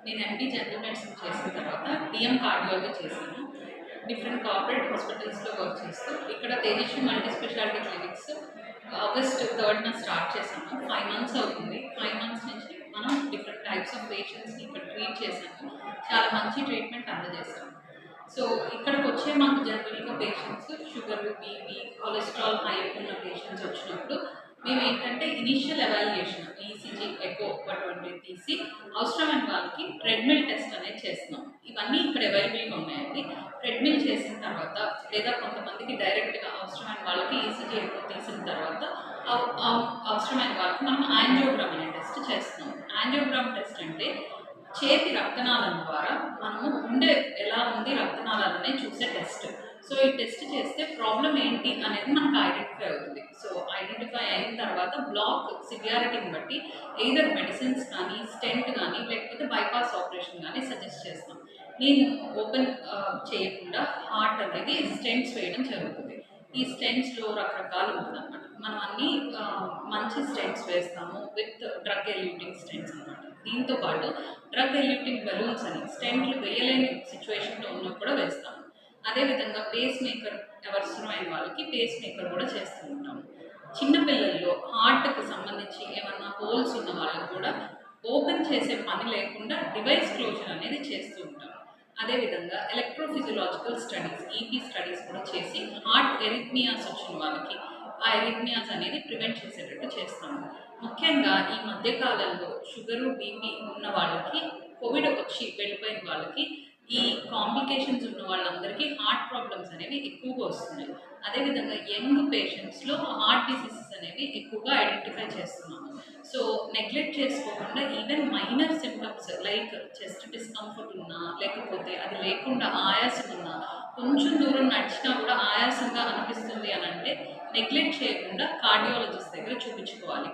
నేను ఎండి general medicine చేసిన తర్వాత డిఎం కార్డియాలజీ చేశాను. డిఫరెంట్ కార్పొరేట్ హాస్పిటల్స్లో వర్క్ చేస్తూ ఇక్కడ Tejaswi multi speciality clinics August 3rd start చేశాము. 5 months అవుతుంది. 5 months నుంచి మనం డిఫరెంట్ టైప్స్ ఆఫ్ పేషెంట్స్ని ఇక్కడ ట్రీట్ చేశాము. చాలా మంచి ట్రీట్మెంట్ అందజేశాము. సో ఇక్కడికి వచ్చే మాకు జనరల్గా patients sugar, BP, cholesterol high ఉన్న పేషెంట్స్ వచ్చినప్పుడు మేము ఏంటంటే ఇనీషియల్ ఎవాల్యుయేషన్ ఈసీజీ, ఎకో అటువంటివి తీసి అవసరమైన వాళ్ళకి ట్రెడ్మిల్ టెస్ట్ అనేది చేస్తున్నాం. ఇవన్నీ ఇక్కడ అవైలబుల్గా ఉన్నాయండి. ట్రెడ్మిల్ చేసిన తర్వాత లేదా కొంతమందికి డైరెక్ట్గా అవసరమైన వాళ్ళకి ఈసీజీ, ఎకో తీసిన తర్వాత అవసరమైన వాళ్ళకి మనం యాంజియోగ్రామ్ అనే టెస్ట్ చేస్తున్నాం. యాంజియోగ్రామ్ టెస్ట్ అంటే చేతి రక్తనాళం ద్వారా మనము గుండె ఎలా ఉంది రక్తనాళాలనే చూసే టెస్ట్. సో ఈ టెస్ట్ చేస్తే ప్రాబ్లం ఏంటి అనేది మనకు ఐడెంటిఫై అవుతుంది. సో ఐడెంటిఫై అయిన తర్వాత బ్లాక్ సివియారిటీని బట్టి ఎయిదర్ మెడిసిన్స్ కానీ, స్టెంట్ కానీ, లేకపోతే బైపాస్ ఆపరేషన్ కానీ సజెస్ట్ చేస్తాం. నేను ఓపెన్ చేయకుండా హార్ట్ అనేది స్టెంట్స్ వేయడం జరుగుతుంది. ఈ స్టెంట్స్లో రకరకాలు ఉంటుంది అనమాట. మనం అన్నీ మంచి స్టెంట్స్ వేస్తాము విత్ డ్రగ్ ఎల్యూటింగ్ స్టెంట్స్ అనమాట. దీంతో పాటు డ్రగ్ ఎల్యూటింగ్ బెలూన్స్ అని స్టెంట్లు వేయలేని సిచ్యువేషన్లో ఉన్నప్పుడు కూడా వేస్తాము. అదేవిధంగా పేస్ మేకర్ అవసరమైన వాళ్ళకి పేస్ మేకర్ కూడా చేస్తూ ఉంటాము. చిన్నపిల్లల్లో హార్ట్కి సంబంధించి ఏమన్నా హోల్స్ ఉన్న వాళ్ళకి కూడా ఓపెన్ చేసే పని లేకుండా డివైస్ క్లోజర్ అనేది చేస్తూ ఉంటాం. అదేవిధంగా ఎలక్ట్రోఫిజియలాజికల్ స్టడీస్, ఈపీ స్టడీస్ కూడా చేసి హార్ట్ ఎరిథ్మియాస్ వచ్చిన వాళ్ళకి ఆ ఎరిథ్మియాస్ అనేది ప్రివెంట్ చేసేటట్టు చేస్తాము. ముఖ్యంగా ఈ మధ్యకాలంలో షుగరు, బీపీ ఉన్న వాళ్ళకి, కోవిడ్ వచ్చి వెళ్ళిపోయిన వాళ్ళకి, ఈ కాంప్లికేషన్స్ ఉన్న వాళ్ళందరికీ హార్ట్ ప్రాబ్లమ్స్ అనేవి ఎక్కువగా వస్తున్నాయి. అదేవిధంగా యంగ్ పేషెంట్స్లో హార్ట్ డిసీజెస్ అనేవి ఎక్కువగా ఐడెంటిఫై చేస్తున్నాము. సో నెగ్లెక్ట్ చేసుకోకుండా even minor symptoms like chest discomfort ఉన్నా, లేకపోతే అది లేకుండా ఆయాసం ఉన్నా, కొంచెం దూరం నడిచినా కూడా ఆయాసంగా అనిపిస్తుంది అని అంటే నెగ్లెక్ట్ చేయకుండా కార్డియాలజిస్ట్ దగ్గర చూపించుకోవాలి.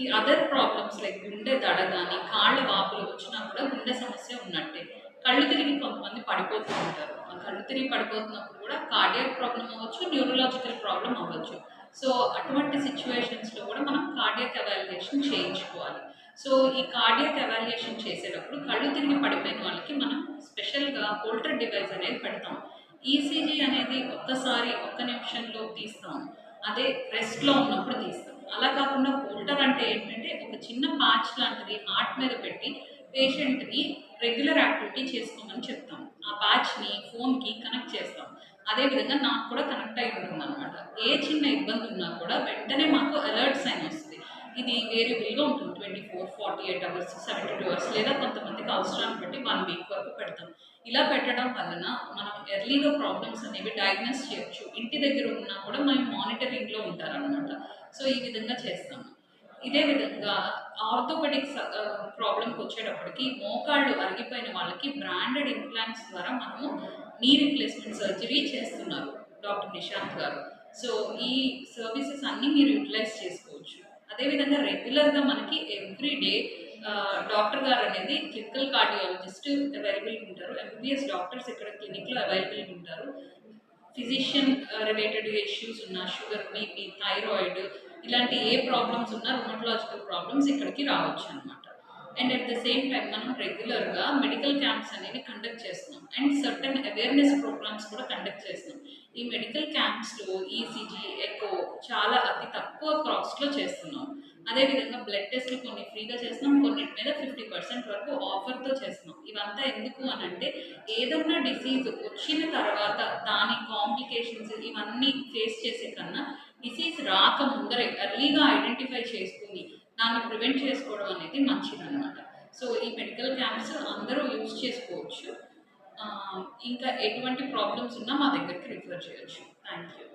ఈ అదర్ ప్రాబ్లమ్స్ లైక్ గుండె దడ కానీ, కాళ్ళ వాపులు వచ్చినా కూడా గుండె సమస్య ఉన్నట్టే. కళ్ళు తిరిగి కొంతమంది పడిపోతూ ఉంటారు. ఆ కళ్ళు తిరిగి పడిపోతున్నప్పుడు కూడా కార్డియాక్ ప్రాబ్లం అవ్వచ్చు, న్యూరలాజికల్ ప్రాబ్లం అవ్వచ్చు. సో అటువంటి సిచ్యువేషన్స్లో కూడా మనం కార్డియాక్ ఎవాల్యుయేషన్ చేయించుకోవాలి. సో ఈ కార్డియాక్ ఎవాల్యుయేషన్ చేసేటప్పుడు కళ్ళు తిరిగి పడిపోయిన వాళ్ళకి మనం స్పెషల్గా హోల్టర్ డివైస్ అనేది పెడతాం. ఈసీజీ అనేది ఒక్క నిమిషంలో తీస్తాం, అదే రెస్ట్లో ఉన్నప్పుడు తీస్తాం. అలా కాకుండా హోల్టర్ అంటే ఏంటంటే ఒక చిన్న ప్యాచ్ లాంటిది హార్ట్ మీద పెట్టి పేషెంట్ని రెగ్యులర్ యాక్టివిటీ చేసుకోమని చెప్తాం. ఆ ప్యాచ్ని ఫోన్కి కనెక్ట్ చేస్తాం. అదేవిధంగా నాకు కూడా కనెక్ట్ అయి ఉంటుంది అనమాట. ఏ చిన్న ఇబ్బంది ఉన్నా కూడా వెంటనే మాకు అలర్ట్ సైన్ వస్తుంది. ఇది వేరియబుల్గా ఉంటుంది. 24, 48 hours, 72 hours లేదా కొంతమందికి అవసరాన్ని బట్టి 1 week వరకు పెడతాం. ఇలా పెట్టడం వలన మనం ఎర్లీగా ప్రాబ్లమ్స్ అనేవి డయాగ్నోస్ చేయొచ్చు. ఇంటి దగ్గర ఉన్నా కూడా మనం మానిటరింగ్లో ఉంటారనమాట. సో ఈ విధంగా చేస్తాము. ఇదే విధంగా ఆర్థోపెడిక్స్ ప్రాబ్లంకి వచ్చేటప్పటికి మోకాళ్ళు అరిగిపోయిన వాళ్ళకి బ్రాండెడ్ ఇంప్లాంట్స్ ద్వారా మనము నీ రీప్లేస్మెంట్ సర్జరీ చేస్తున్నారు డాక్టర్ నిశాంత్ గారు. సో ఈ సర్వీసెస్ అన్నీ మీరు యూటిలైజ్ చేసుకోవచ్చు. అదేవిధంగా రెగ్యులర్గా మనకి ఎవ్రీడే డాక్టర్ గారు అనేది క్లినికల్ కార్డియాలజిస్ట్ అవైలబుల్ ఉంటారు. ఎంబీబీఎస్ డాక్టర్స్ ఇక్కడ క్లినిక్లో అవైలబుల్ ఉంటారు. ఫిజిషియన్ రిలేటెడ్ ఇష్యూస్ ఉన్న షుగర్, బీపీ, థైరాయిడ్ ఇలాంటి ఏ ప్రాబ్లమ్స్ ఉన్నా రుమటలాజికల్ ప్రాబ్లమ్స్ ఇక్కడికి రావచ్చు అనమాట. And at the same time మనం రెగ్యులర్గా మెడికల్ క్యాంప్స్ అనేవి కండక్ట్ చేస్తున్నాం అండ్ సర్టన్ అవేర్నెస్ ప్రోగ్రామ్స్ కూడా కండక్ట్ చేస్తున్నాం. ఈ మెడికల్ క్యాంప్స్లో ఈసీజీ, ఎకో చాలా అతి తక్కువ కాస్ట్లో చేస్తున్నాం. అదేవిధంగా బ్లడ్ టెస్ట్లు కొన్ని ఫ్రీగా చేస్తున్నాం, కొన్నిటి మీద 50% వరకు ఆఫర్తో చేస్తున్నాం. ఇవంతా ఎందుకు అని అంటే ఏదన్నా డిసీజ్ వచ్చిన తర్వాత దాని కాంప్లికేషన్స్ ఇవన్నీ ఫేస్ చేసే కన్నా డిసీజ్ రాకముందరే ఎర్లీగా ఐడెంటిఫై చేసుకుని దాన్ని ప్రివెంట్ చేసుకోవడం అనేది మంచిదన్నమాట. సో ఈ మెడికల్ క్యాంప్స్ అందరూ యూజ్ చేసుకోవచ్చు. ఇంకా ఎటువంటి ప్రాబ్లమ్స్ ఉన్నా మా దగ్గరికి రిఫర్ చేయొచ్చు. Thank you.